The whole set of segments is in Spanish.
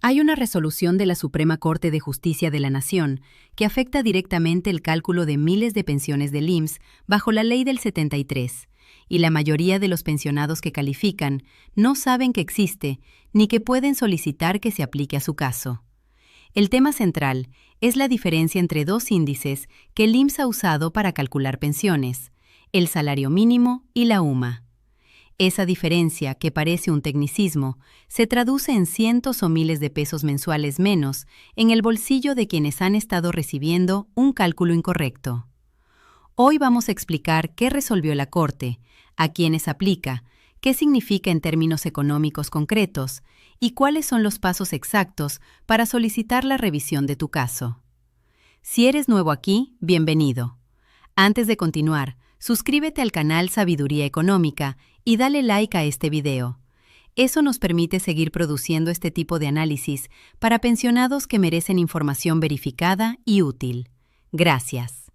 Hay una resolución de la Suprema Corte de Justicia de la Nación que afecta directamente el cálculo de miles de pensiones del IMSS bajo la Ley del 73, y la mayoría de los pensionados que califican no saben que existe ni que pueden solicitar que se aplique a su caso. El tema central es la diferencia entre dos índices que el IMSS ha usado para calcular pensiones, el salario mínimo y la UMA. Esa diferencia, que parece un tecnicismo, se traduce en cientos o miles de pesos mensuales menos en el bolsillo de quienes han estado recibiendo un cálculo incorrecto. Hoy vamos a explicar qué resolvió la Corte, a quiénes aplica, qué significa en términos económicos concretos y cuáles son los pasos exactos para solicitar la revisión de tu caso. Si eres nuevo aquí, bienvenido. Antes de continuar, suscríbete al canal Sabiduría Económica y dale like a este video. Eso nos permite seguir produciendo este tipo de análisis para pensionados que merecen información verificada y útil. Gracias.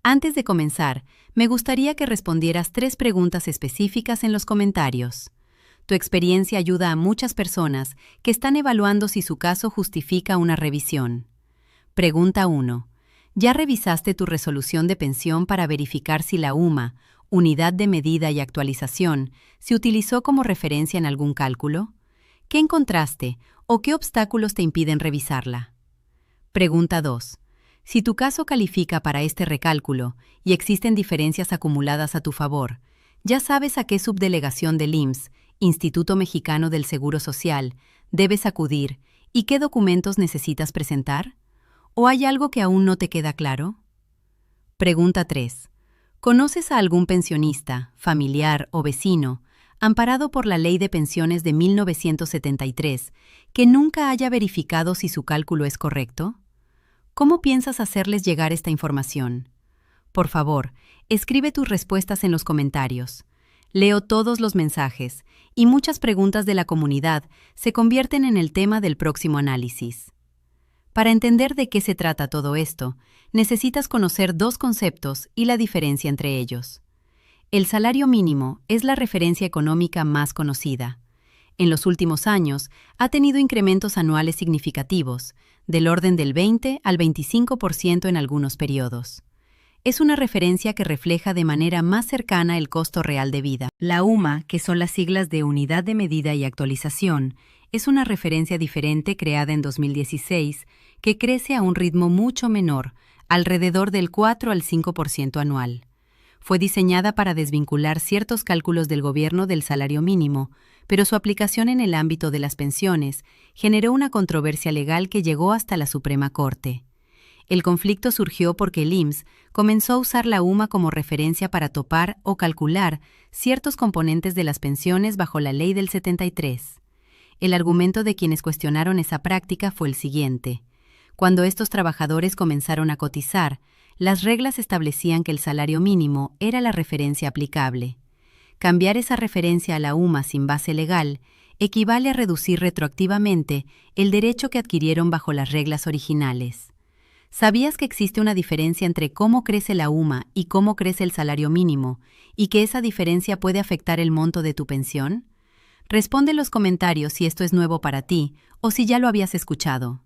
Antes de comenzar, me gustaría que respondieras 3 preguntas específicas en los comentarios. Tu experiencia ayuda a muchas personas que están evaluando si su caso justifica una revisión. Pregunta 1. ¿Ya revisaste tu resolución de pensión para verificar si la UMA, unidad de medida y actualización, se utilizó como referencia en algún cálculo? ¿Qué encontraste o qué obstáculos te impiden revisarla? Pregunta 2. Si tu caso califica para este recálculo y existen diferencias acumuladas a tu favor, ¿ya sabes a qué subdelegación del IMSS, Instituto Mexicano del Seguro Social, debes acudir y qué documentos necesitas presentar? ¿O hay algo que aún no te queda claro? Pregunta 3. ¿Conoces a algún pensionista, familiar o vecino, amparado por la Ley de Pensiones de 1973, que nunca haya verificado si su cálculo es correcto? ¿Cómo piensas hacerles llegar esta información? Por favor, escribe tus respuestas en los comentarios. Leo todos los mensajes y muchas preguntas de la comunidad se convierten en el tema del próximo análisis. Para entender de qué se trata todo esto, necesitas conocer 2 conceptos y la diferencia entre ellos. El salario mínimo es la referencia económica más conocida. En los últimos años, ha tenido incrementos anuales significativos, del orden del 20 al 25% en algunos periodos. Es una referencia que refleja de manera más cercana el costo real de vida. La UMA, que son las siglas de Unidad de Medida y Actualización, es una referencia diferente creada en 2016 que crece a un ritmo mucho menor, alrededor del 4 al 5% anual. Fue diseñada para desvincular ciertos cálculos del gobierno del salario mínimo, pero su aplicación en el ámbito de las pensiones generó una controversia legal que llegó hasta la Suprema Corte. El conflicto surgió porque el IMSS comenzó a usar la UMA como referencia para topar o calcular ciertos componentes de las pensiones bajo la Ley del 73. El argumento de quienes cuestionaron esa práctica fue el siguiente. Cuando estos trabajadores comenzaron a cotizar, las reglas establecían que el salario mínimo era la referencia aplicable. Cambiar esa referencia a la UMA sin base legal equivale a reducir retroactivamente el derecho que adquirieron bajo las reglas originales. ¿Sabías que existe una diferencia entre cómo crece la UMA y cómo crece el salario mínimo, y que esa diferencia puede afectar el monto de tu pensión? Responde en los comentarios si esto es nuevo para ti o si ya lo habías escuchado.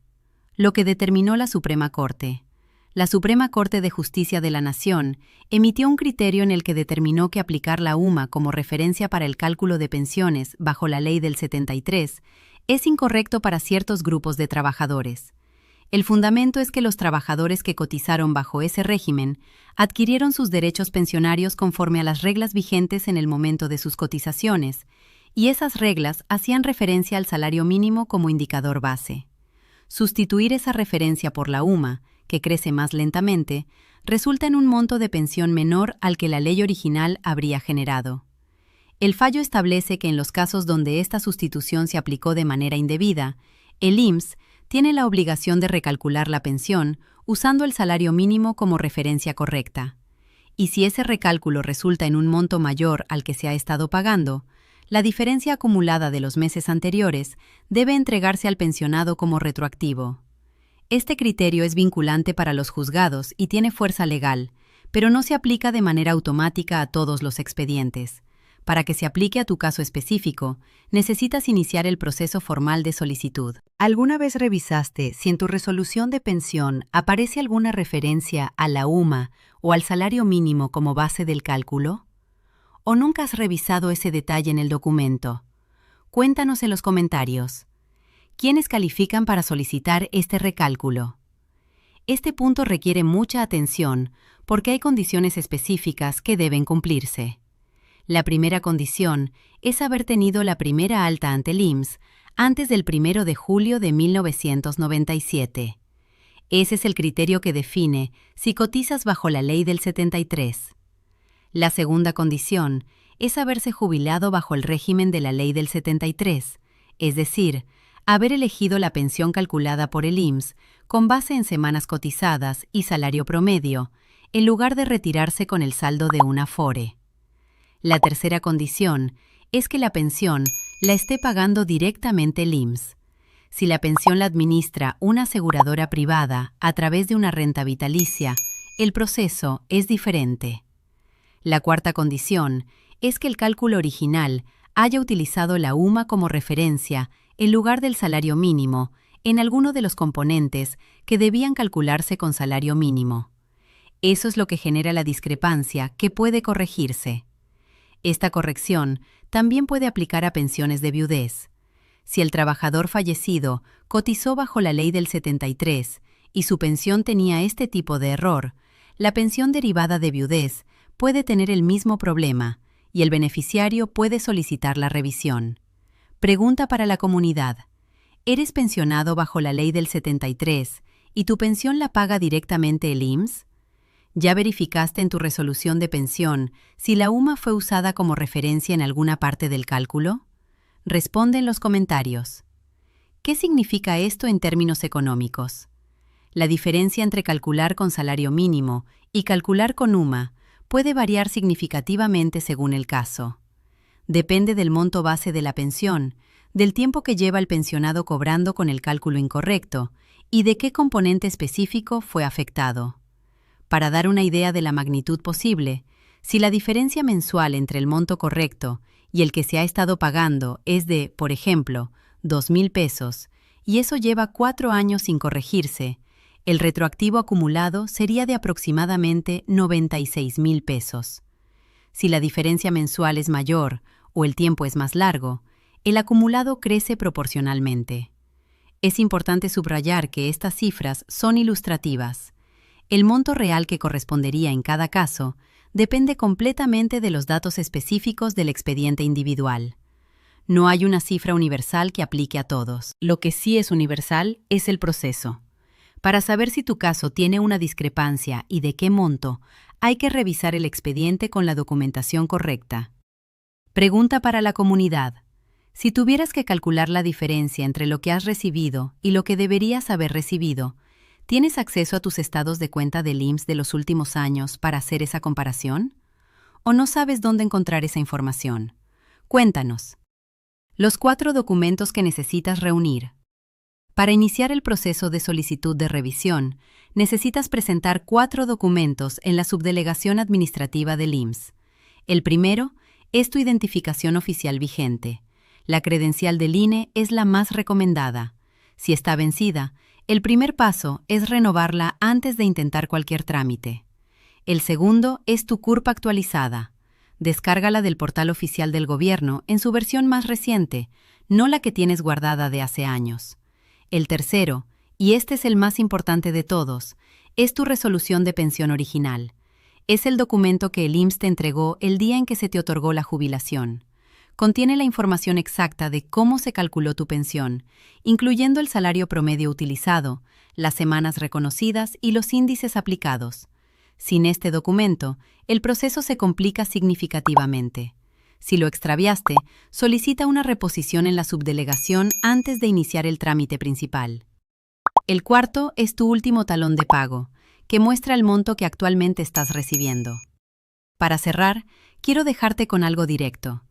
Lo que determinó la Suprema Corte. La Suprema Corte de Justicia de la Nación emitió un criterio en el que determinó que aplicar la UMA como referencia para el cálculo de pensiones bajo la Ley del 73 es incorrecto para ciertos grupos de trabajadores. El fundamento es que los trabajadores que cotizaron bajo ese régimen adquirieron sus derechos pensionarios conforme a las reglas vigentes en el momento de sus cotizaciones, y esas reglas hacían referencia al salario mínimo como indicador base. Sustituir esa referencia por la UMA, que crece más lentamente, resulta en un monto de pensión menor al que la ley original habría generado. El fallo establece que en los casos donde esta sustitución se aplicó de manera indebida, el IMSS tiene la obligación de recalcular la pensión usando el salario mínimo como referencia correcta. Y si ese recálculo resulta en un monto mayor al que se ha estado pagando, la diferencia acumulada de los meses anteriores debe entregarse al pensionado como retroactivo. Este criterio es vinculante para los juzgados y tiene fuerza legal, pero no se aplica de manera automática a todos los expedientes. Para que se aplique a tu caso específico, necesitas iniciar el proceso formal de solicitud. ¿Alguna vez revisaste si en tu resolución de pensión aparece alguna referencia a la UMA o al salario mínimo como base del cálculo? ¿O nunca has revisado ese detalle en el documento? Cuéntanos en los comentarios. ¿Quiénes califican para solicitar este recálculo? Este punto requiere mucha atención porque hay condiciones específicas que deben cumplirse. La primera condición es haber tenido la primera alta ante el IMSS antes del 1 de julio de 1997. Ese es el criterio que define si cotizas bajo la ley del 73. La segunda condición es haberse jubilado bajo el régimen de la ley del 73, es decir, haber elegido la pensión calculada por el IMSS con base en semanas cotizadas y salario promedio, en lugar de retirarse con el saldo de un Afore. La tercera condición es que la pensión la esté pagando directamente el IMSS. Si la pensión la administra una aseguradora privada a través de una renta vitalicia, el proceso es diferente. La cuarta condición es que el cálculo original haya utilizado la UMA como referencia en lugar del salario mínimo en alguno de los componentes que debían calcularse con salario mínimo. Eso es lo que genera la discrepancia que puede corregirse. Esta corrección también puede aplicar a pensiones de viudez. Si el trabajador fallecido cotizó bajo la ley del 73 y su pensión tenía este tipo de error, la pensión derivada de viudez puede tener el mismo problema y el beneficiario puede solicitar la revisión. Pregunta para la comunidad. ¿Eres pensionado bajo la ley del 73 y tu pensión la paga directamente el IMSS? ¿Ya verificaste en tu resolución de pensión si la UMA fue usada como referencia en alguna parte del cálculo? Responde en los comentarios. ¿Qué significa esto en términos económicos? La diferencia entre calcular con salario mínimo y calcular con UMA puede variar significativamente según el caso. Depende del monto base de la pensión, del tiempo que lleva el pensionado cobrando con el cálculo incorrecto y de qué componente específico fue afectado. Para dar una idea de la magnitud posible, si la diferencia mensual entre el monto correcto y el que se ha estado pagando es de, por ejemplo, 2,000 pesos, y eso lleva 4 años sin corregirse, el retroactivo acumulado sería de aproximadamente 96,000 pesos. Si la diferencia mensual es mayor o el tiempo es más largo, el acumulado crece proporcionalmente. Es importante subrayar que estas cifras son ilustrativas. El monto real que correspondería en cada caso depende completamente de los datos específicos del expediente individual. No hay una cifra universal que aplique a todos. Lo que sí es universal es el proceso. Para saber si tu caso tiene una discrepancia y de qué monto, hay que revisar el expediente con la documentación correcta. Pregunta para la comunidad. Si tuvieras que calcular la diferencia entre lo que has recibido y lo que deberías haber recibido, ¿tienes acceso a tus estados de cuenta del IMSS de los últimos años para hacer esa comparación? ¿O no sabes dónde encontrar esa información? Cuéntanos. Los 4 documentos que necesitas reunir. Para iniciar el proceso de solicitud de revisión, necesitas presentar 4 documentos en la subdelegación administrativa del IMSS. El primero es tu identificación oficial vigente. La credencial del INE es la más recomendada. Si está vencida, el primer paso es renovarla antes de intentar cualquier trámite. El segundo es tu CURP actualizada. Descárgala del portal oficial del gobierno en su versión más reciente, no la que tienes guardada de hace años. El tercero, y este es el más importante de todos, es tu resolución de pensión original. Es el documento que el IMSS te entregó el día en que se te otorgó la jubilación. Contiene la información exacta de cómo se calculó tu pensión, incluyendo el salario promedio utilizado, las semanas reconocidas y los índices aplicados. Sin este documento, el proceso se complica significativamente. Si lo extraviaste, solicita una reposición en la subdelegación antes de iniciar el trámite principal. El cuarto es tu último talón de pago, que muestra el monto que actualmente estás recibiendo. Para cerrar, quiero dejarte con algo directo.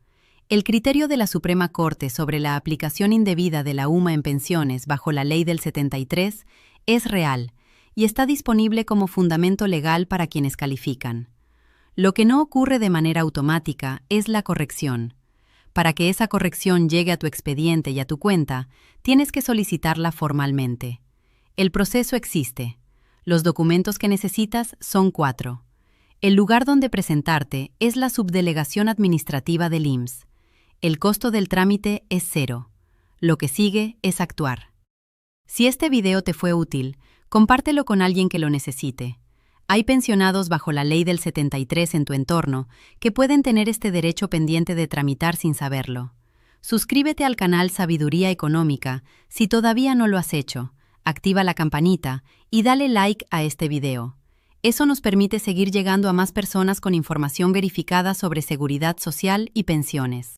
El criterio de la Suprema Corte sobre la aplicación indebida de la UMA en pensiones bajo la Ley del 73 es real y está disponible como fundamento legal para quienes califican. Lo que no ocurre de manera automática es la corrección. Para que esa corrección llegue a tu expediente y a tu cuenta, tienes que solicitarla formalmente. El proceso existe. Los documentos que necesitas son 4. El lugar donde presentarte es la subdelegación administrativa del IMSS. El costo del trámite es 0. Lo que sigue es actuar. Si este video te fue útil, compártelo con alguien que lo necesite. Hay pensionados bajo la ley del 73 en tu entorno que pueden tener este derecho pendiente de tramitar sin saberlo. Suscríbete al canal Sabiduría Económica si todavía no lo has hecho, activa la campanita y dale like a este video. Eso nos permite seguir llegando a más personas con información verificada sobre seguridad social y pensiones.